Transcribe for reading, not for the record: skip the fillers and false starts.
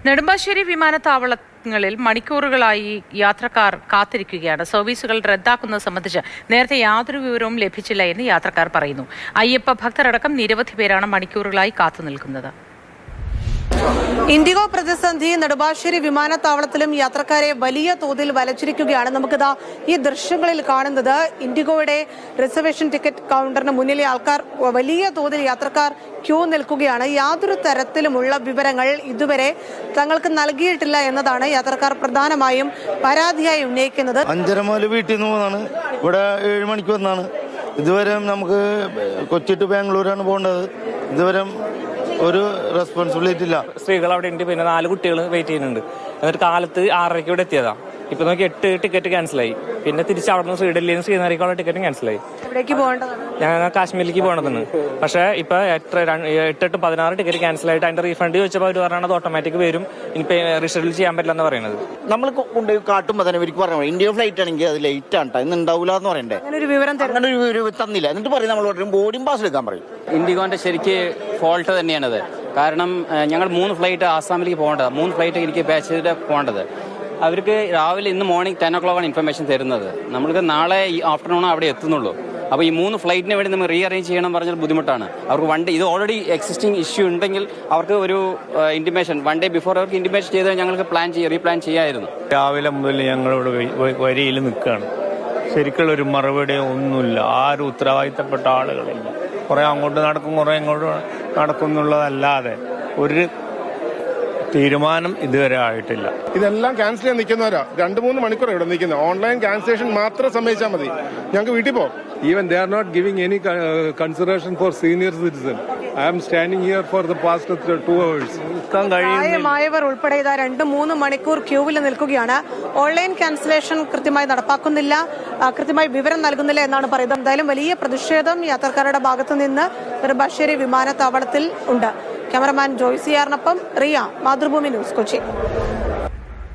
നെടുമ്പാശ്ശേരി വിമാനത്താവളങ്ങളിൽ മണിക്കൂറുകളായി യാത്രക്കാർ കാത്തിരിക്കുകയാണ്. സർവീസുകൾ റദ്ദാക്കുന്നത് സംബന്ധിച്ച് നേരത്തെ യാതൊരു വിവരവും ലഭിച്ചില്ല എന്ന് യാത്രക്കാർ പറയുന്നു. അയ്യപ്പ ഭക്തരടക്കം നിരവധി പേരാണ് മണിക്കൂറുകളായി കാത്തുനിൽക്കുന്നത്. ഇൻഡിഗോ പ്രതിസന്ധി നെടുമ്പാശ്ശേരി വിമാനത്താവളത്തിലും യാത്രക്കാരെ വലിയ തോതിൽ വലച്ചിരിക്കുകയാണ്. നമുക്കിതാ ഈ ദൃശ്യങ്ങളിൽ കാണുന്നത് ഇൻഡിഗോയുടെ റിസർവേഷൻ ടിക്കറ്റ് കൗണ്ടറിന് മുന്നിലെ ആൾക്കാർ വലിയ തോതിൽ യാത്രക്കാർ ക്യൂ നിൽക്കുകയാണ്. യാതൊരു തരത്തിലുമുള്ള വിവരങ്ങൾ ഇതുവരെ തങ്ങൾക്ക് നൽകിയിട്ടില്ല എന്നതാണ് യാത്രക്കാർ പ്രധാനമായും പരാതിയായി ഉന്നയിക്കുന്നത്. 5:30 മുതൽ വീട്ടിൽ നിന്ന് പോകുന്നതാണ്, ഇവിടെ 7 മണിക്ക് വന്നാണ്. ഇതുവരെ നമുക്ക് കൊച്ചി ടു ബാംഗ്ലൂരാണ് പോകേണ്ടത്. ഇതുവരെ ഒരു റെസ്പോൺസിബിലിറ്റി ഇല്ല. സ്ത്രീകൾ അവിടെ ഉണ്ട്, പിന്നെ 4 കുട്ടികൾ വെയിറ്റ് ചെയ്യുന്നുണ്ട്. എന്നിട്ട് കാലത്ത് 6:30 ഇവിടെ എത്തിയതാ. ഇപ്പൊ നോക്കി 8 ടിക്കറ്റ് ക്യാൻസലായി. പിന്നെ തിരിച്ച് അവിടെ നിന്ന് ശ്രീഡൽഹിയിൽ നിന്ന് ശ്രീനഗറിലേക്കുള്ള ടിക്കറ്റും ക്യാൻസലായി. ഞങ്ങൾ കാശ്മീരിലേക്ക് പോകേണ്ടതാണ്. പക്ഷേ ഇപ്പൊ 8-16 ടിക്കറ്റ് ക്യാൻസലായിട്ട് അതിന്റെ റീഫണ്ട് ചോദിച്ചപ്പോൾ അവർ പറഞ്ഞത് ഓട്ടോമാറ്റിക് വരും, ഇനിയിപ്പോ റീഷെഡ്യൂൾ ചെയ്യാൻ പറ്റില്ല എന്ന് പറയുന്നത്. നമ്മൾ കൊണ്ടുപോയി കാട്ടുമ്പോൾ തന്നെ ഇവർക്ക് പറഞ്ഞു ഇന്ത്യ ഫ്ലൈറ്റ് ആണെങ്കിൽ അത് ലേറ്റ് ആണ്, ഇന്ന് ഉണ്ടാവില്ല എന്ന് പറയണ്ടേ. അങ്ങനെ ഒരു വിവരം തന്നില്ല. എന്നിട്ട് പറയും നമ്മൾ ബോർഡിംഗ് പാസ് എടുക്കാൻ പറയും. ഇൻഡിഗോന്റെ ശരിക്ക് ഫോൾട്ട് തന്നെയാണത്. കാരണം ഞങ്ങൾ 3 ഫ്ലൈറ്റ് ആസാമിലേക്ക് പോകേണ്ടത്, 3 ഫ്ലൈറ്റ് എനിക്ക് പാസഞ്ചർ പോകേണ്ടത്. അവർക്ക് രാവിലെ ഇന്ന് മോർണിംഗ് 10 o'clock ഇൻഫർമേഷൻ തരുന്നത്. നമ്മൾക്ക് നാളെ ഈ ആഫ്റ്റർനൂൺ അവിടെ എത്തുന്നുള്ളൂ. അപ്പോൾ ഈ 3 ഫ്ലൈറ്റിന് വേണ്ടി നമ്മൾ റീഅറേഞ്ച് ചെയ്യണം പറഞ്ഞാൽ ബുദ്ധിമുട്ടാണ്. അവർക്ക് വൺ ഡേ, ഇത് ഓൾറെഡി എക്സിസ്റ്റിംഗ് ഇഷ്യൂ ഉണ്ടെങ്കിൽ അവർക്ക് ഒരു ഇൻറ്റിമേഷൻ 1 day ബിഫോർ അവർക്ക് ഇൻറ്റിമേഷൻ ചെയ്താൽ ഞങ്ങൾക്ക് റീപ്ലാൻ ചെയ്യാമായിരുന്നു. രാവിലെ മുതൽ ഞങ്ങളിവിടെ വരിയിൽ നിൽക്കുകയാണ്. ശരിക്കുള്ള ഒരു മറുപടി ഒന്നുമില്ല. ആരും ഉത്തരവാദിത്തപ്പെട്ട ആളുകളില്ല. കുറേ അങ്ങോട്ട് നടക്കും, കുറേ ഇങ്ങോട്ട് നടക്കും എന്നുള്ളതല്ലാതെ ഒരു തീരുമാനം ഇതുവരെ ആയിട്ടില്ല. ഇതെല്ലാം ക്യാൻസൽ ചെയ്യാൻ നിൽക്കുന്നവരാ. 2-3 മണിക്കൂർ ഇവിടെ നിൽക്കുന്നത്. ഓൺലൈൻ ക്യാൻസലേഷൻ മാത്രം സമ്മതിച്ചാൽ മതി, ഞങ്ങൾക്ക് വീട്ടിൽ പോകും. Even they are not giving any consideration for senior citizen. I am standing here for the past 2 hours. പ്രായമായവർ ഉൾപ്പെടെ 2-3 മണിക്കൂർ ക്യൂവിൽ നിൽക്കുകയാണ്. ഓൺലൈൻ ക്യാൻസലേഷൻ കൃത്യമായി നടപ്പാക്കുന്നില്ല, കൃത്യമായി വിവരം നൽകുന്നില്ല എന്നാണ് പറയുന്നത്. എന്തായാലും വലിയ പ്രതിഷേധം യാത്രക്കാരുടെ ഭാഗത്തു നിന്ന് നെടുമ്പാശ്ശേരി വിമാനത്താവളത്തിൽ ഉണ്ട്. ക്യാമറമാൻ ജോയ്സിയാറിനൊപ്പം റിയ, മാതൃഭൂമി ന്യൂസ്, കൊച്ചി.